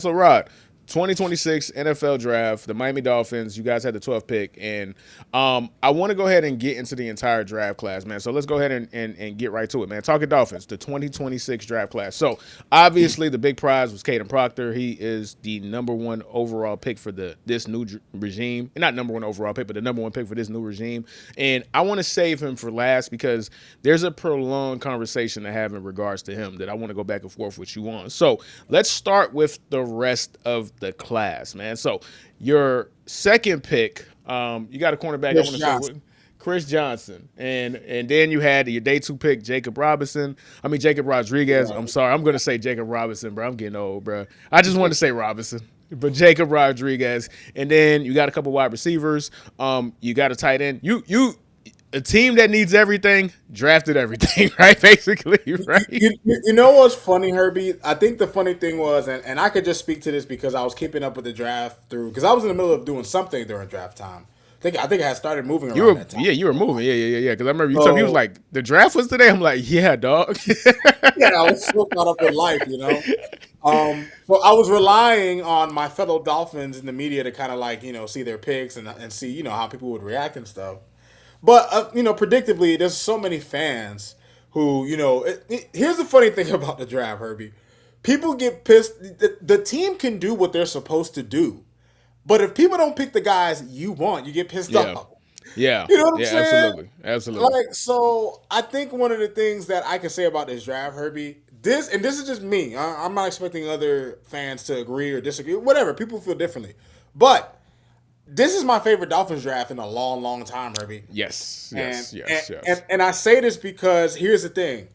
So Rod, 2026 NFL draft, the Miami Dolphins. You guys had the 12th pick, and I want to go ahead and get into the entire draft class, man. So let's go ahead and get right to it, man. Talking Dolphins, the 2026 draft class. So obviously, the big prize was Kaden Proctor. He is the number one overall pick for this new regime. Not number one overall pick, but the number one pick for this new regime. And I want to save him for last because there's a prolonged conversation to have in regards to him that I want to go back and forth with you on. So let's start with the rest of the class, man. So your second pick, you got a cornerback. I Chris want to say Johnson. what. Chris Johnson, and then you had your day two pick, Jacob Robinson. I mean Jacob Rodriguez. Yeah. I'm sorry, I'm gonna say Jacob Robinson, bro. I'm getting old, bro. I just wanted to say Robinson, but Jacob Rodriguez, and then you got a couple wide receivers. You got a tight end. You a team that needs everything drafted everything, right? Basically, right? You know what's funny, Herbie? I think the funny thing was, and I could just speak to this because I was keeping up with the draft through, because I was in the middle of doing something during draft time. I think I had started moving You around were that time. yeah, you were moving. Yeah. Because I remember you told me you was So like, the draft was today. I'm like, yeah, dog. yeah, I was so caught up with life. So I was relying on my fellow Dolphins in the media to kind of like see their picks and see how people would react and stuff. But predictably, there's so many fans who here's the funny thing about the draft, Herbie. People get pissed. The team can do what they're supposed to do, but if people don't pick the guys you want, you get pissed Yeah. off. Yeah. You know what I'm Yeah, saying? absolutely. Absolutely. Like, so I think one of the things that I can say about this draft, Herbie, this is just me. I'm not expecting other fans to agree or disagree. Whatever, people feel differently, but this is my favorite Dolphins draft in a long, long time, Herbie. Yes. And Yes. and, Yes. Yes. and and I say this because here's the thing: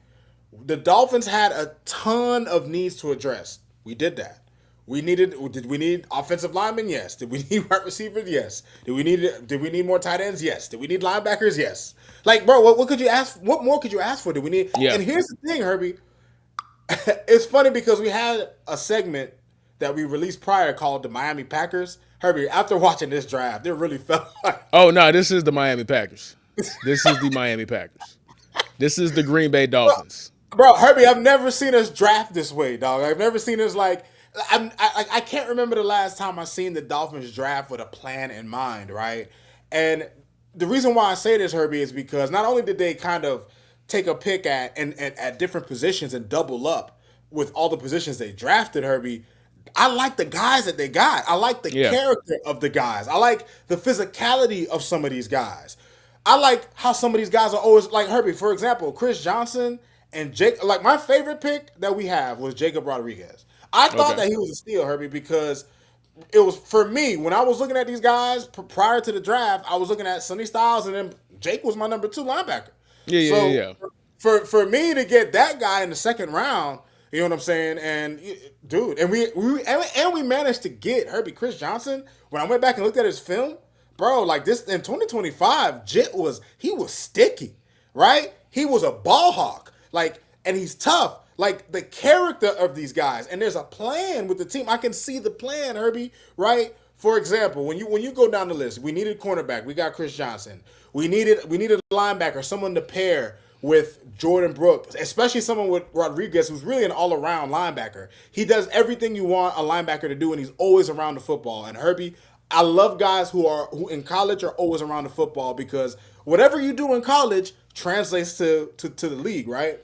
the Dolphins had a ton of needs to address. We did that. Did we need offensive linemen? Yes. Did we need wide receivers? Yes. Did we need more tight ends? Yes. Did we need linebackers? Yes. Like, bro, what could you ask? What more could you ask for? Did we need? Yeah. And here's the thing, Herbie. It's funny because we had a segment that we released prior called the Miami Packers. Herbie, after watching this draft, it really felt like, Oh no, this is the Miami Packers. This is the Miami Packers. This is the Green Bay Dolphins. bro, Herbie, I've never seen us draft this way, dog. I've never seen us like. I can't remember the last time I seen the Dolphins draft with a plan in mind, right? And the reason why I say this, Herbie, is because not only did they kind of take a pick and at different positions and double up with all the positions they drafted, Herbie. I like the guys that they got. I like the Yeah. character of the guys. I like the physicality of some of these guys. I like how some of these guys are always like Herbie. For example, Chris Johnson and Jake. Like my favorite pick that we have was Jacob Rodriguez. I thought Okay. that he was a steal, Herbie, because it was for me when I was looking at these guys prior to the draft. I was looking at Sonny Styles, and then Jake was my number two linebacker. Yeah. Yeah. So Yeah. for me to get that guy in the second round, you know what I'm saying? And dude, and we managed to get Herbie Chris Johnson. When I went back and looked at his film, bro, like this in 2025, he was sticky, right? He was a ball hawk, like, and he's tough. Like the character of these guys, and there's a plan with the team. I can see the plan, Herbie, right? For example, when you go down the list, we needed cornerback. We got Chris Johnson. We needed a linebacker, someone to pair with Jordan Brooks, especially someone with Rodriguez, who's really an all-around linebacker. He does everything you want a linebacker to do, and he's always around the football. And Herbie, I love guys who in college are always around the football because whatever you do in college translates to the league, right?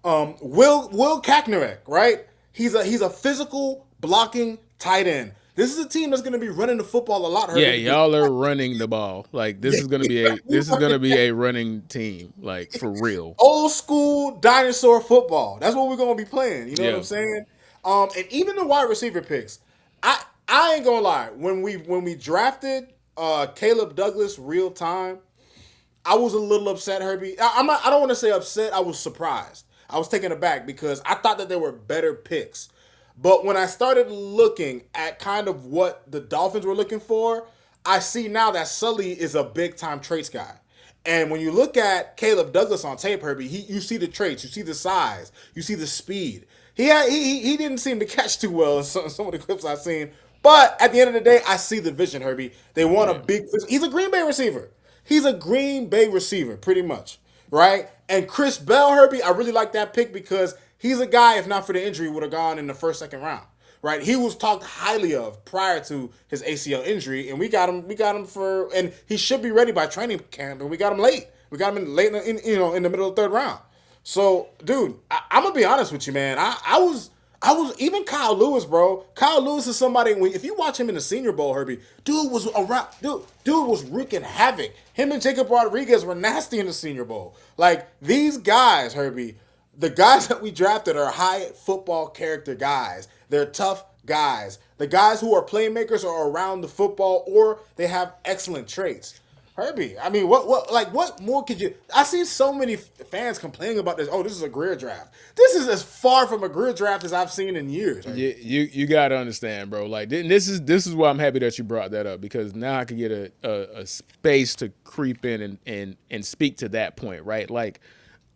Will Kaepernick, right? He's a physical blocking tight end. This is a team that's going to be running the football a lot, Yeah, Herbie, because y'all are running the ball. Like this is gonna be a running team, like for real. old school dinosaur football. That's what we're going to be playing. You know what Yeah. I'm saying? And even the wide receiver picks. I ain't gonna lie. When we drafted Caleb Douglas real time, I was a little upset, Herbie. I'm not. I don't want to say upset. I was surprised. I was taken aback because I thought that there were better picks. But when I started looking at kind of what the Dolphins were looking for, I see now that Sully is a big time traits guy. And when you look at Caleb Douglas on tape, Herbie, you see the traits, you see the size, you see the speed. He didn't seem to catch too well in some of the clips I've seen. But at the end of the day, I see the vision, Herbie. They want a Yeah. big. He's a Green Bay receiver. He's a Green Bay receiver, pretty much, right? And Chris Bell, Herbie, I really like that pick because he's a guy. If not for the injury, would have gone in the first, second round. right? He was talked highly of prior to his ACL injury, and we got him for, and he should be ready by training camp, and we got him late. We got him in late, in the middle of the third round. So, dude, I'm gonna be honest with you, man. I was even Kyle Lewis, bro. Kyle Lewis is somebody. If you watch him in the Senior Bowl, Herbie, dude was around. Dude was wreaking havoc. Him and Jacob Rodriguez were nasty in the Senior Bowl. Like these guys, Herbie, the guys that we drafted are high football character guys. They're tough guys. The guys who are playmakers are around the football or they have excellent traits. Herbie, I mean, what more could you? I see so many fans complaining about this. Oh, this is a Greer draft. This is as far from a Greer draft as I've seen in years. Herbie. You gotta understand, bro. Like this is why I'm happy that you brought that up because now I can get a space to creep in and speak to that point, right? Like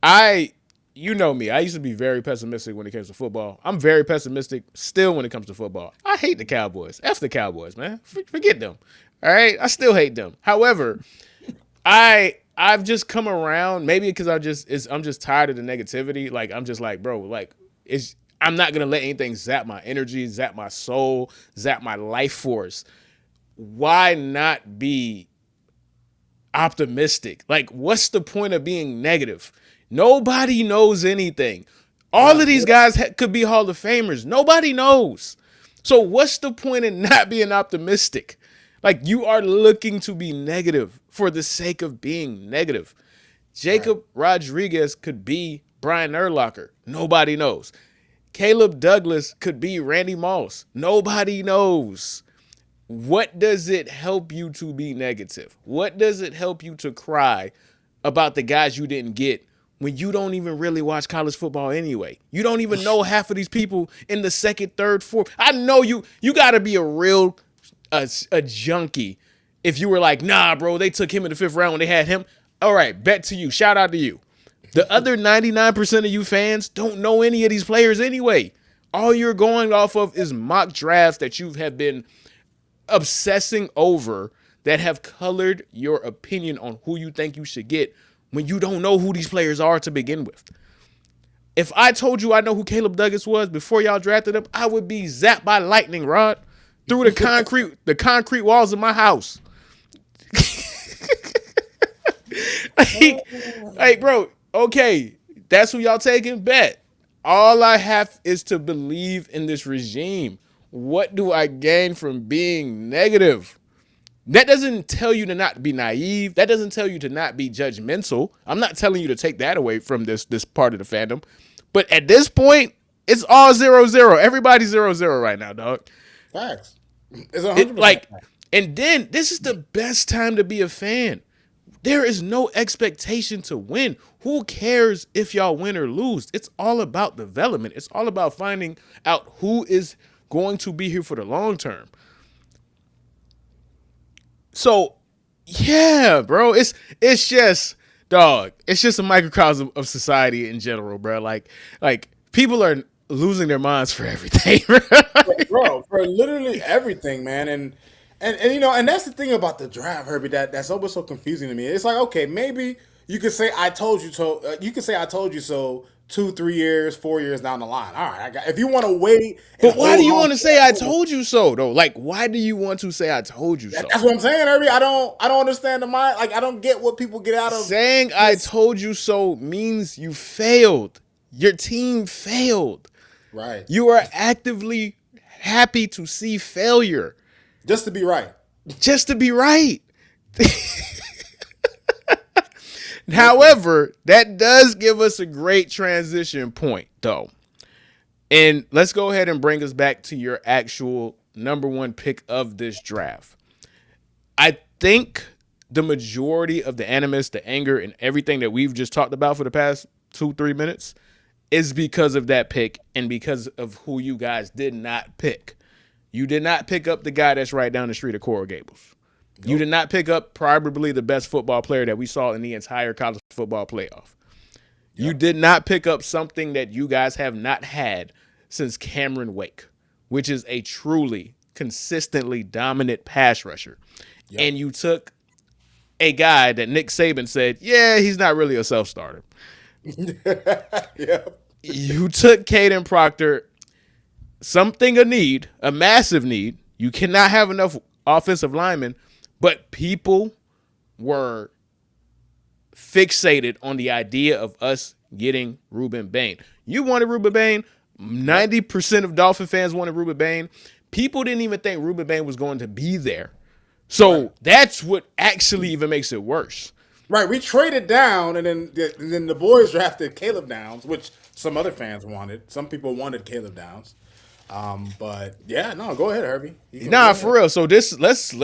I you know me, I used to be very pessimistic when it comes to football. I'm very pessimistic still when it comes to football. I hate the Cowboys. F the Cowboys, man. Forget them. All right, I still hate them. However, I've just come around maybe because I'm just tired of the negativity. Like I'm just like, bro, like it's I'm not gonna let anything zap my energy, zap my soul, zap my life force. Why not be optimistic? Like, what's the point of being negative? Nobody knows anything. All of these guys could be Hall of Famers. Nobody knows. So what's the point in not being optimistic? Like you are looking to be negative for the sake of being negative. Jacob Rodriguez could be Brian Urlacher. Nobody knows. Caleb Douglas could be Randy Moss. Nobody knows. What does it help you to be negative? What does it help you to cry about the guys you didn't get when you don't even really watch college football anyway? You don't even know half of these people in the second, third, fourth. I know you got to be a real a junkie if you were like, nah, bro, they took him in the fifth round when they had him. All right, bet to you. Shout out to you. The other 99% of you fans don't know any of these players anyway. All you're going off of is mock drafts that you have been obsessing over that have colored your opinion on who you think you should get when you don't know who these players are to begin with. If I told you I know who Caleb Douglas was before y'all drafted him, I would be zapped by lightning, Rod, through the concrete walls of my house. like, bro, okay, that's who y'all taking? Bet. All I have is to believe in this regime. What do I gain from being negative? That doesn't tell you to not be naive. That doesn't tell you to not be judgmental. I'm not telling you to take that away from this part of the fandom. But at this point, it's all 0-0. Everybody's 0-0 right now, dog. Facts. It's 100% Like, and then this is the best time to be a fan. There is no expectation to win. Who cares if y'all win or lose? It's all about development. It's all about finding out who is going to be here for the long term. So, yeah, bro, it's just dog. It's just a microcosm of society in general, bro. Like people are losing their minds for everything, bro, for literally everything, man. And that's the thing about the draft, Herbie. That's always so confusing to me. It's like, okay, maybe you could say I told you so. You could say I told you so 2, 3 years, 4 years down the line. All right, if you want to wait, But why do you want to say I told you so though? Like, why do you want to say I told you so? That's what I'm saying, Herbie. I don't understand the mind. Like, I don't get what people get out of saying I told you so means you failed. Your team failed. Right. You are actively happy to see failure. Just to be right. Just to be right. However, that does give us a great transition point, though. And let's go ahead and bring us back to your actual number one pick of this draft. I think the majority of the animus, the anger, and everything that we've just talked about for the past 2-3 minutes is because of that pick and because of who you guys did not pick. You did not pick up the guy that's right down the street of Coral Gables. Nope. You did not pick up probably the best football player that we saw in the entire college football playoff. Yep. You did not pick up something that you guys have not had since Cameron Wake, which is a truly consistently dominant pass rusher. Yep. And you took a guy that Nick Saban said, yeah, he's not really a self-starter. Yep. You took Kaden Proctor, something a need, a massive need. You cannot have enough offensive linemen, but people were fixated on the idea of us getting Ruben Bain. You wanted Ruben Bain. Yep. 90% of Dolphin fans wanted Ruben Bain. People didn't even think Ruben Bain was going to be there. So Right. that's what actually even makes it worse. Right. We traded down, and then the boys drafted Caleb Downs, which some other fans wanted. Some people wanted Caleb Downs. But yeah, no, go ahead, Herbie. You go Nah, for ahead. real. So this let's